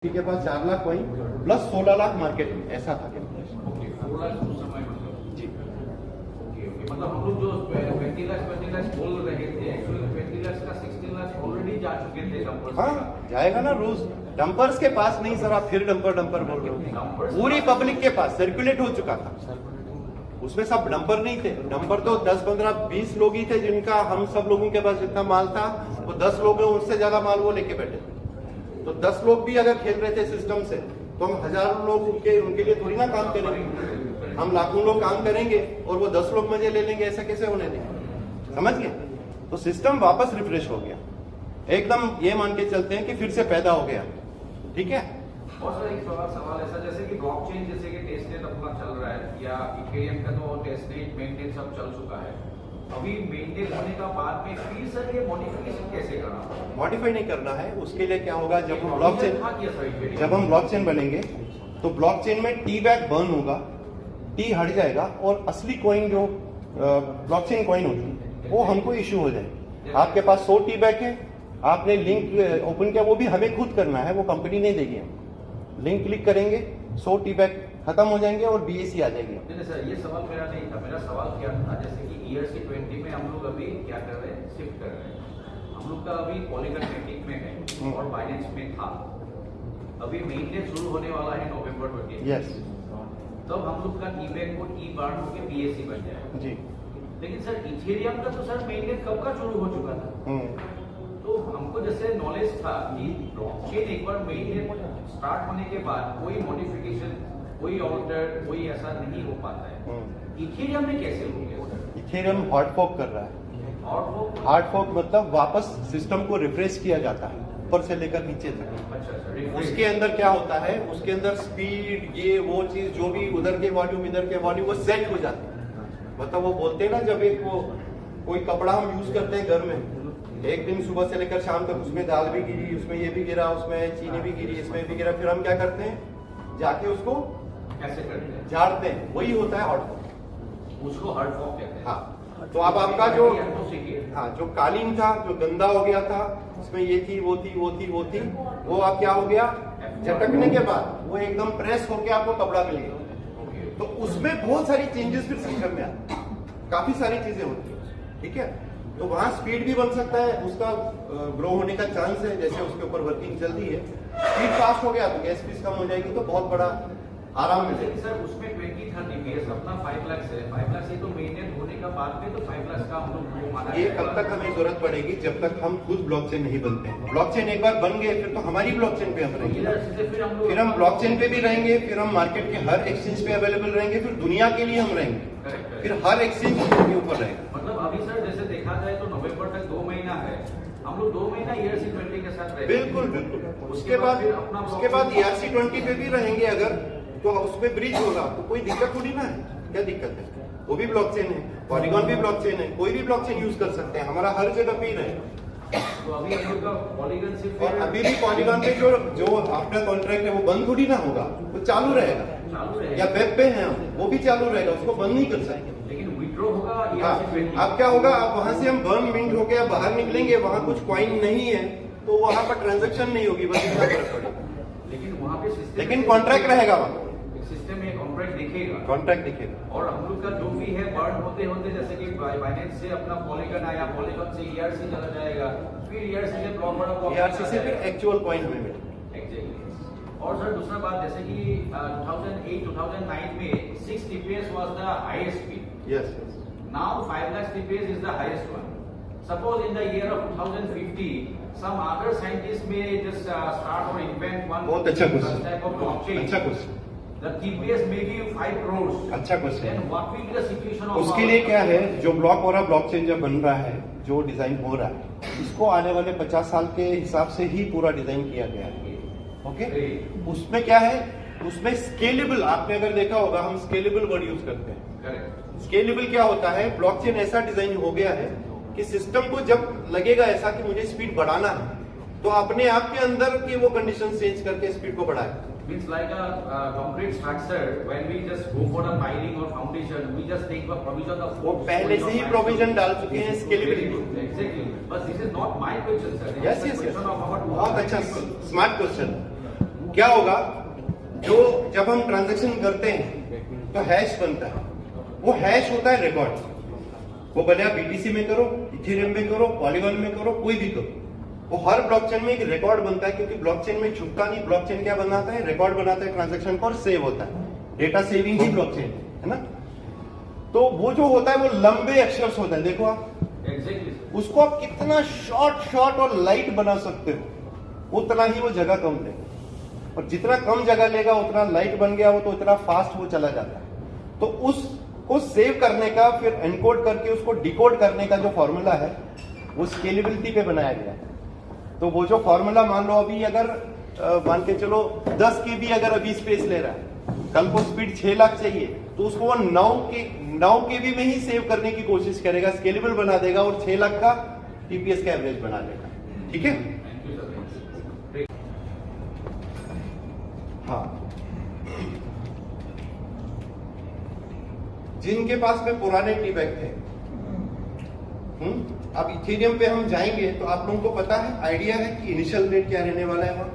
के पास 4 lakh coin plus 16 lakh market में, ऐसा था ओके 4 लाख उस समय मतलब जी। ओके मतलब हम लोग जो 20 लाख बोल रहे थे एक्चुअली 20 लाख का 16 लाख ऑलरेडी जा चुके थे डंपर्स। हाँ जाएगा ना रोज। डंपर्स के पास नहीं सर, आप फिर डंपर बोल रहे हो। पूरी पब्लिक के पास सर्कुलेट हो चुका था, उसमें सब डंपर नहीं थे। डंपर तो 10, 15, 20 लोग ही थे जिनका हम सब लोगों के पास जितना माल था वो 10 लोग हैं, उससे ज्यादा माल वो लेके बैठे। तो 10 लोग भी अगर खेल रहे थे सिस्टम से तो हम हजारों लोग उनके लिए थोड़ी ना काम करेंगे। हम लाखों लोग काम करेंगे और वो 10 लोग मजे ले लेंगे, ऐसा कैसे होने देंगे? समझ गए? तो सिस्टम वापस रिफ्रेश हो गया, एकदम ये मान के चलते हैं कि फिर से पैदा हो गया। ठीक है। और सर एक सवाल ऐसा जैसे कि ब्लॉकचेन जैसे कि टेस्टनेट अपना चल रहा है या इथेरियम का तो टेस्टनेट मेंटेन सब चल चुका है, अभी मेंटेन होने का बाद में फिर सर ये मॉडिफिकेशन कैसे करना? मॉडिफाई नहीं करना है, उसके लिए क्या होगा, जब हम ब्लॉकचेन बनेंगे तो ब्लॉकचेन में टी बैग बर्न होगा, टी हट जाएगा और असली कॉइन जो ब्लॉकचेन कॉइन होती है वो हमको इश्यू हो जाएगी। आपके पास 100 टी बैग है, आपने लिंक ओपन किया, वो भी हमें खुद करना है, वो कंपनी नहीं देगी। लिंक क्लिक करेंगे 100 टी बैग खत्म हो जाएंगे और बीएसी आ जाएगी। नहीं सर ये सवाल मेरा नहीं था, मेरा सवाल क्या था जैसे कि ERC 20 में हम लोग अभी क्या कर रहे हैं, शिफ्ट कर रहे हैं। हम लोग का अभी पॉलीगन टेक्निक में है और बाइनेंस में था, अभी मेंटेन शुरू होने वाला है नवंबर 20। यस, तब हम लोग का ईबैक को ई बार्न होकर BSC बन जाएगा जी। लेकिन सर इथेरियम का तो सर मेंटेन कब का शुरू हो चुका था। तो हमको जैसे नॉलेज था कि ब्लॉकचेन एक बार मेंटेन स्टार्ट होने के बाद कोई मॉडिफिकेशन, कोई ऑल्टर, कोई ऐसा नहीं हो पाता है। इथेरियम में कैसे हो गया? इथेरियम हार्ड फॉर्क कर रहा है। हार्ड फॉर्क मतलब वापस सिस्टम को रिफ्रेश किया जाता है ऊपर से लेकर नीचे तक। अच्छा, उसके अंदर क्या होता है, उसके अंदर स्पीड, ये वो चीज जो भी उधर के वॉल्यूम इधर के वॉल्यूम वो सेट हो जाते हैं। मतलब वो बोलते हैं ना, जब एक वो कोई कपड़ा हम यूज करते हैं घर में, एक दिन सुबह से लेकर शाम तक उसमें दाल भी गिरी, उसमें ये भी गिरा, उसमें चीनी भी गिरी, इसमें भी गिरा, फिर हम क्या करते हैं, जाके उसको कैसे करते हैं, झाड़ते हैं, वही होता है हार्ड फॉर्क। उसको हार्ड फॉर्क कहते हैं। हाँ, तो अब आपका जो कालीन था, जो गंदा हो गया था, उसमें ये थी वो थी वो थी वो थी, वो अब क्या हो गया, झटकने के बाद वो एकदम प्रेस होके आपको कपड़ा मिल गया। तो उसमें बहुत सारी चेंजेस फिर सिस्टम में आती है, काफी सारी चीजें होती है। ठीक है, तो वहां स्पीड भी बन सकता है, उसका ग्रो होने का चांस है, जैसे उसके ऊपर वर्किंग चलती है। स्पीड फास्ट हो गया तो गैस फीस कम हो जाएगी, तो बहुत बड़ा आराम मिलेगा। सर उसमें 20-30 PS अपना 5 लाख है, 5 लाख से तो मेंटेन होने का बाद में तो 5 लाख का हम लोग माना ये कब तक हमें जरूरत पड़ेगी, जब तक हम खुद ब्लॉकचेन नहीं बनते हैं। ब्लॉकचेन एक बार बन गए फिर तो हमारी ब्लॉकचेन पे हम रहेंगे, फिर हम ब्लॉकचेन पे भी रहेंगे, फिर हम मार्केट के हर एक्सचेंज पे अवेलेबल रहेंगे, फिर दुनिया के लिए हम रहेंगे, फिर हर एक्सचेंज के ऊपर रहेगा। मतलब अभी सर जैसे देखा जाए तो नवंबर तक 2 महीना है, हम लोग 2 महीना ERC 20 के साथ रहेंगे। बिल्कुल बिल्कुल। उसके बाद ERC 20 पे भी रहेंगे अगर, तो उसमें ब्रिज होगा तो कोई दिक्कत थोड़ी ना है। क्या दिक्कत है? वो भी ब्लॉकचेन है, पॉलीगॉन भी ब्लॉकचेन है, कोई भी ब्लॉकचेन यूज कर सकते हैं, हमारा हर जगह पे ही रहेगा। तो अभी हम लोग का पॉलीगन से और अभी भी पॉलीगॉन पे जो आफ्टर कॉन्ट्रैक्ट है वो बंद थोड़ी ना होगा, वो चालू रहेगा। या वेब पे है वो भी चालू रहेगा, उसको बंद नहीं कर सकते। लेकिन विड्रॉ होगा ERC 20। अब क्या होगा, अब वहां से हम बर्न मिंट होके बाहर निकलेंगे, वहां कुछ कॉइन नहीं है तो वहां पर ट्रांजेक्शन नहीं होगी, बस इतना फर्क पड़ेगा। लेकिन कॉन्ट्रैक्ट रहेगा, वहां सिस्टम में कॉन्ट्रैक्ट दिखेगा, कॉन्ट्रैक्ट दिखेगा। और हम लोग का जो भी है बर्न होते होते जैसे कि बाइनेंस से अपना पॉलीगन आया, पॉलीगन से ERC चला जाएगा, फिर ERC से ब्लॉक बड़ा ERC से फिर एक्चुअल कॉइन हमें मिलेगा। एग्जैक्टली। और सर दूसरा बात जैसे कि 2008-2009 में 6 TPS was the highest speed. Yes. Now 5 lakh TPS is the highest one. Suppose in the year of 2050, some other scientists may just start or invent one बहुत अच्छा क्वेश्चन, type of blockchain. अच्छा question, The TPS may be 5 crores. अच्छा question. Then what will be the situation of उसके लिए क्या है, जो block हो रहा, ब्लॉकचेन जब बन रहा है, जो डिजाइन हो रहा है, इसको आने वाले 50 साल के हिसाब से ही पूरा डिजाइन किया गया है। ओके, उसमें क्या है, उसमें स्केलेबल, आपने अगर देखा होगा हम स्केलेबल वर्ड यूज करते हैं। Correct. स्केलेबल क्या होता है, ब्लॉकचेन ऐसा डिजाइन हो गया है कि सिस्टम को जब लगेगा ऐसा कि मुझे स्पीड बढ़ाना है, तो अपने आप के अंदर की वो कंडीशन चेंज करके स्पीड को बढ़ाए। Means like a concrete structure, when we just go for a piling or foundation, we just take the provision of. वो पहले से ही प्रोविजन डाल चुके हैं scalability. Exactly. But this is not my question, sir. Yes yes yes, बहुत अच्छा smart question. क्या होगा, जो जब हम ट्रांजैक्शन करते हैं तो हैश बनता है, वो हैश होता है रिकॉर्ड। वो भले आप बीटीसी में करो, इथेरियम में करो, पॉलीगॉन में करो, कोई भी करो, वो हर ब्लॉकचेन में एक रिकॉर्ड बनता है, क्योंकि ब्लॉकचेन में छुपता नहीं। ब्लॉकचेन क्या बनाता है, रिकॉर्ड बनाता है ट्रांजैक्शन को और सेव होता है। डेटा सेविंग ही ब्लॉकचेन है ना। तो वो जो होता है वो लंबे अक्षर होता है, देखो आप एग्जैक्टली उसको आप कितना शॉर्ट और लाइट बना सकते हो, उतना ही वो जगह कम लेगा। और जितना कम जगह लेगा उतना लाइट बन गया वो, तो उतना फास्ट वो चला जाता है। तो उसको सेव करने का, फिर एनकोड करके उसको डिकोड करने का जो फॉर्मूला है वो स्केलेबिलिटी पे बनाया गया है। तो वो जो फॉर्मूला, मान लो अभी अगर मान के चलो 10 KB अगर अभी स्पेस ले रहा है, कल को स्पीड 6 लाख चाहिए, तो उसको वो 9 KB में ही सेव करने की कोशिश करेगा, स्केलेबल बना देगा और 6 लाख का TPS का एवरेज बना देगा। ठीक है। हाँ, जिनके पास में पुराने टीबैक थे, अब इथेरियम पे हम जाएंगे तो आप लोगों को पता है, आइडिया है कि इनिशियल रेट क्या रहने वाला है वहां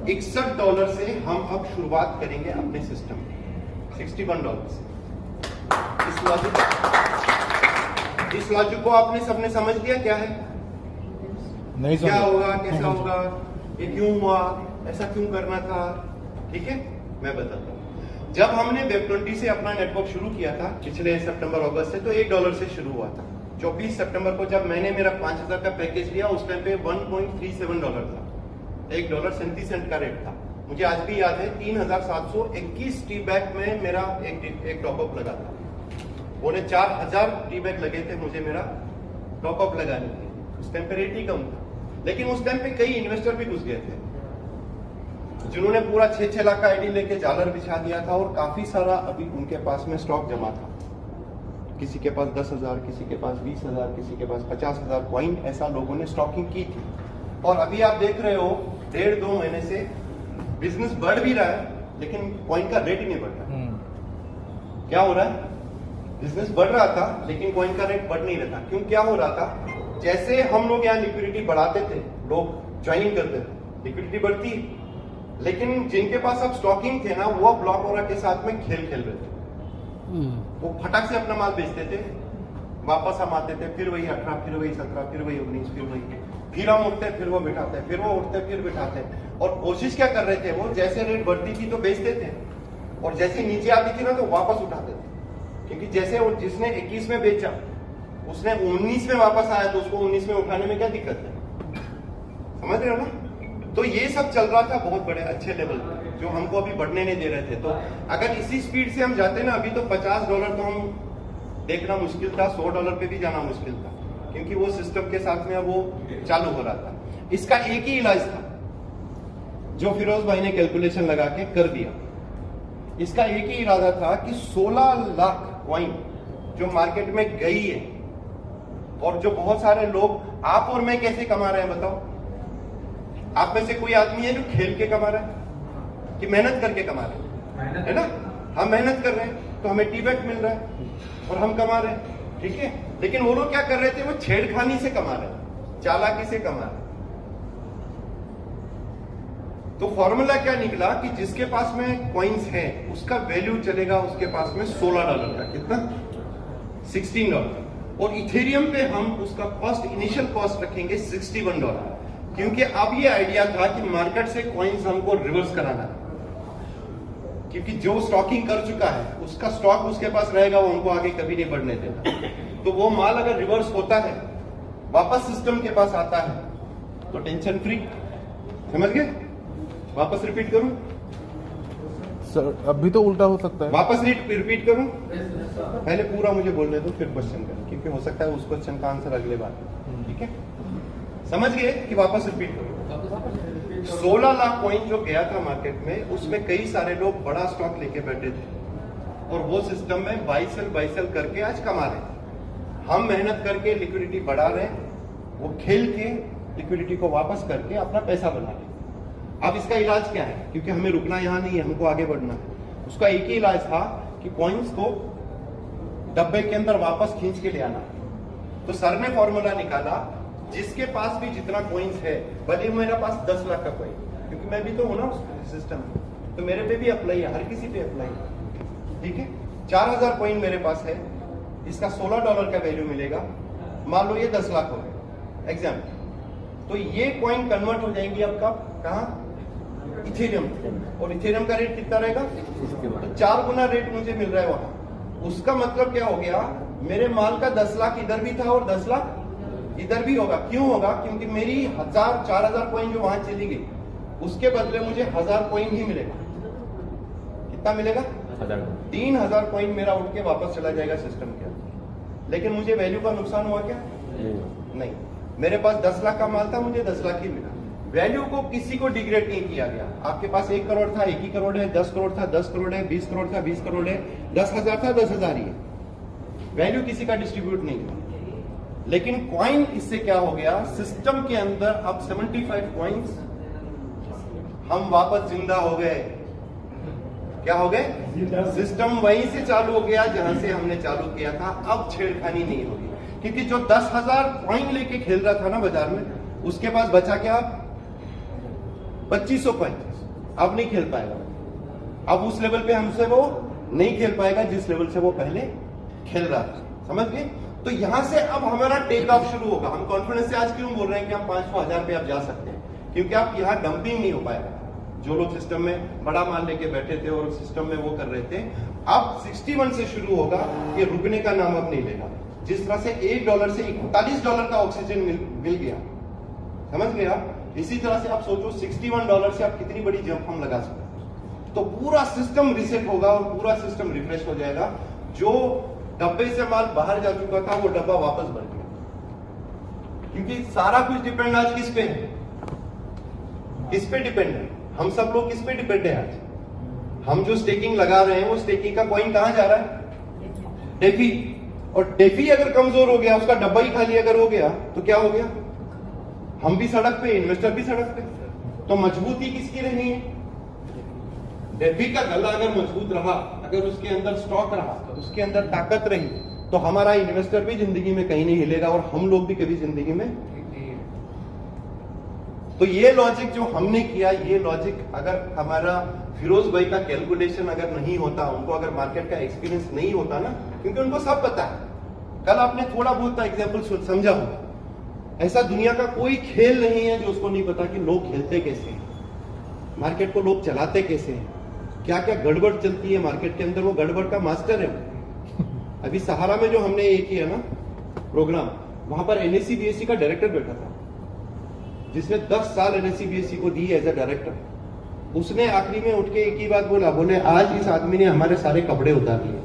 $61 से हम अब शुरुआत करेंगे अपने सिस्टम में, $61 से। इस लॉजिक को आपने सबने समझ लिया क्या है, नहीं क्या होगा, कैसा होगा, ये क्यों हुआ, ऐसा क्यों करना था। ठीक है, मैं बताता हूँ। जब हमने Web20 से अपना नेटवर्क शुरू किया था पिछले सितंबर-अगस्त से, तो $1 से शुरू हुआ था। 24 सितंबर को जब मैंने मेरा 5000 का पैकेज लिया, उस टाइम पे $1.37 था, $1.37 का रेट था। मुझे आज भी याद है 3721 टीबैक में मेरा एक टॉपअप लगा था। बोले 4000 टीबैक लगे थे मुझे मेरा टॉपअप लगाने के। उस टाइम पे रेट ही कम था, लेकिन उस टाइम पे कई इन्वेस्टर भी घुस गए थे, जिन्होंने पूरा 6-6 लाख का आईडी लेके जालर बिछा दिया था, और काफी सारा अभी उनके पास में स्टॉक जमा था। किसी के पास 10,000, किसी के पास 20,000, किसी के पास 50,000 कॉइन, ऐसा लोगों ने स्टॉकिंग की थी। और अभी आप देख रहे हो 1.5-2 महीने से बिजनेस बढ़ भी रहा है, लेकिन कॉइन का रेट ही नहीं बढ़ रहा। क्या हो रहा है, बिजनेस बढ़ रहा था लेकिन कॉइन का रेट बढ़ नहीं रहा था। क्यों, क्या हो रहा था, जैसे हम लोग यहाँ लिक्विडिटी बढ़ाते थे, लोग ज्वाइनिंग करते थे, लिक्विडिटी बढ़ती, लेकिन जिनके पास अब स्टॉकिंग थे ना, वो ब्लॉक ओरा के साथ में खेल खेल रहे थे। वो फटाक से अपना माल बेचते थे, वापस हम आते थे, फिर वही 18, फिर वही 17, फिर वही 19, फिर वही, फिर हम उठते, फिर वो बिठाते, फिर वो उठते, फिर बिठाते। और कोशिश क्या कर रहे थे, वो जैसे रेट बढ़ती थी तो बेचते थे, और जैसे नीचे आती थी ना तो वापस उठाते थे। क्योंकि जैसे वो जिसने 21 में बेचा, उसने 19 में वापस आया, तो उसको 19 में उठाने में क्या दिक्कत है, समझ रहे हो ना। तो ये सब चल रहा था बहुत बड़े अच्छे लेवल पे, जो हमको अभी बढ़ने नहीं दे रहे थे। तो अगर इसी स्पीड से हम जाते ना, अभी तो $50 तो हम देखना मुश्किल था, $100 पे भी जाना मुश्किल था, क्योंकि वो सिस्टम के साथ में वो चालू हो रहा था। इसका एक ही इलाज था, जो फिरोज भाई ने कैलकुलेशन लगा के कर दिया। इसका एक ही इरादा था कि 16 लाख कॉइन जो मार्केट में गई है, और जो बहुत सारे लोग, आप और मैं कैसे कमा रहे हैं बताओ। आप में से कोई आदमी है जो खेल के कमा रहा है कि मेहनत करके कमा रहे हैं, है ना। हम मेहनत कर रहे हैं तो हमें टीबैक मिल रहा है और हम कमा रहे हैं, ठीक है। लेकिन वो लोग क्या कर रहे थे, वो छेड़खानी से कमा रहे हैं, चालाकी से कमा रहे हैं। तो फॉर्मूला क्या निकला कि जिसके पास में कॉइन्स है उसका वैल्यू चलेगा उसके पास में $16 का, कितना, $16। और इथेरियम पे हम उसका कॉस्ट, इनिशियल कॉस्ट रखेंगे $61, क्योंकि अब ये आइडिया था कि मार्केट से कॉइन्स हमको रिवर्स कराना है, क्योंकि जो स्टॉकिंग कर चुका है उसका स्टॉक उसके पास रहेगा, वो हमको आगे कभी नहीं बढ़ने देगा। तो वो माल अगर रिवर्स होता है, वापस सिस्टम के पास आता है, तो टेंशन फ्री, समझ गए। वापस रिपीट करूं सर, अभी तो उल्टा हो सकता है। वापस रिपीट करूं, पहले पूरा मुझे बोलने दो फिर क्वेश्चन करें, क्योंकि हो सकता है उस क्वेश्चन का आंसर अगले बार, ठीक है। समझ गए कि वापस रिपीट करो। 16 लाख कॉइन जो गया था मार्केट में, उसमें कई सारे लोग बड़ा स्टॉक लेके बैठे थे, और वो सिस्टम में बाई सेल करके आज कमा रहे हैं। हम मेहनत करके लिक्विडिटी बढ़ा रहे हैं, वो खेल के लिक्विडिटी को वापस करके अपना पैसा बना रहे हैं। अब इसका इलाज क्या है, क्योंकि हमें रुकना यहां नहीं है, हमको आगे बढ़ना है। उसका एक ही इलाज था कि कॉइन्स को डब्बे के अंदर वापस खींच के ले आना। तो सर ने फॉर्मूला निकाला जिसके पास भी जितना कॉइन्स है, भले मेरा पास 10 लाख का कॉइन, क्योंकि मैं भी तो हूं ना उस सिस्टम में, तो मेरे पे भी अप्लाई है, हर किसी पे अप्लाई है, ठीक है। 4000 कॉइन मेरे पास है, इसका $16 का वैल्यू मिलेगा, मान लो ये 10 लाख हो गए एग्जाम्पल। तो ये कॉइन कन्वर्ट हो जाएंगी अब कब, कहां, इथेरियम, और इथेरियम का रेट कितना रहेगा, तो 4 गुना रेट मुझे मिल रहा है वहां। उसका मतलब क्या हो गया, मेरे माल का 10 लाख इधर भी था और 10 लाख इधर भी होगा। क्यों होगा, क्योंकि मेरी 4000 कॉइन जो वहां चली गई, उसके बदले मुझे 1000 कॉइन ही मिलेगा। कितना मिलेगा, 3000 कॉइन मेरा उठ के वापस चला जाएगा सिस्टम के अंदर। लेकिन मुझे वैल्यू का नुकसान हुआ क्या, नहीं। मेरे पास 10 लाख का माल था, मुझे 10 लाख ही मिला। वैल्यू को किसी को डिग्रेड नहीं किया गया। आपके पास 1 करोड़ था, 1 ही करोड़ है, 10 करोड़ था, 10 करोड़ है, 20 करोड़ था, 20 करोड़ है, 10,000 था, 10,000 ही है। वैल्यू किसी का डिस्ट्रीब्यूट नहीं हुआ। लेकिन कॉइन इससे क्या हो गया, सिस्टम के अंदर अब 75 कॉइन्स हम वापस जिंदा हो गए। क्या हो गए, सिस्टम वहीं से चालू हो गया जहां से हमने चालू किया था। अब छेड़खानी नहीं होगी, क्योंकि जो 10,000 कॉइन लेके खेल रहा था ना बाजार में, उसके पास बचा क्या, 2500 कॉइन। अब नहीं खेल पाएगा, अब उस लेवल पे हमसे वो नहीं खेल पाएगा जिस लेवल से वो पहले खेल रहा था। समझ गए। तो यहां से अब हमारा टेक ऑफ शुरू होगा। हम कॉन्फिडेंस से आज क्यों बोल रहे हैं कि हम 500-1000 पे अब जा सकते हैं, क्योंकि आप यहाँ डंपिंग नहीं हो पाएगा। जो लोग सिस्टम में बड़ा माल लेके बैठे थे और सिस्टम में वो कर रहे थे, अब 61 से शुरू होगा, ये रुकने का नाम अब नहीं लेगा। जिस तरह से $1 से $41 का ऑक्सीजन मिल गया, समझ गए आप। इसी तरह से आप सोचो $61 से आप कितनी बड़ी जंप हम लगा सकते हैं। तो पूरा सिस्टम रिसेट होगा और पूरा सिस्टम रिफ्रेश हो जाएगा। जो डब्बे से माल बाहर जा चुका था, वो डब्बा वापस भर गया, क्योंकि सारा कुछ डिपेंड आज किस पे है, किस पे डिपेंड है, हम सब लोग किस पे डिपेंड है आज। हम जो स्टेकिंग लगा रहे हैं, वो स्टेकिंग का कॉइन कहां जा रहा है, डेफी। और डेफी अगर कमजोर हो गया, उसका डब्बा ही खाली अगर हो गया, तो क्या हो गया, हम भी सड़क पे, इन्वेस्टर भी सड़क पे। तो मजबूती किसकी रहनी है, डेफी का गला अगर मजबूत रहा, अगर उसके अंदर स्टॉक रहा, उसके अंदर ताकत रही, तो हमारा इन्वेस्टर भी जिंदगी में कहीं नहीं हिलेगा और हम लोग भी कभी जिंदगी में। तो ये लॉजिक जो हमने किया, ये लॉजिक अगर हमारा फिरोज भाई का कैलकुलेशन अगर नहीं होता, उनको अगर मार्केट का एक्सपीरियंस नहीं होता ना, क्योंकि उनको सब पता है। कल आपने थोड़ा बहुत एग्जाम्पल समझा होगा। ऐसा दुनिया का कोई खेल नहीं है जो उसको नहीं पता कि लोग खेलते कैसे हैं, मार्केट को लोग चलाते कैसे हैं, क्या क्या गड़बड़ चलती है मार्केट के अंदर, वो गड़बड़ का मास्टर है। अभी सहारा में जो हमने ये किया ना प्रोग्राम, वहां पर NSE BSE का डायरेक्टर बैठा था, जिसने 10 साल NSE BSE को दी एज ए डायरेक्टर। उसने आखिरी में उठ के एक ही बात बोला, बोले आज इस आदमी ने हमारे सारे कपड़े उतार लिए।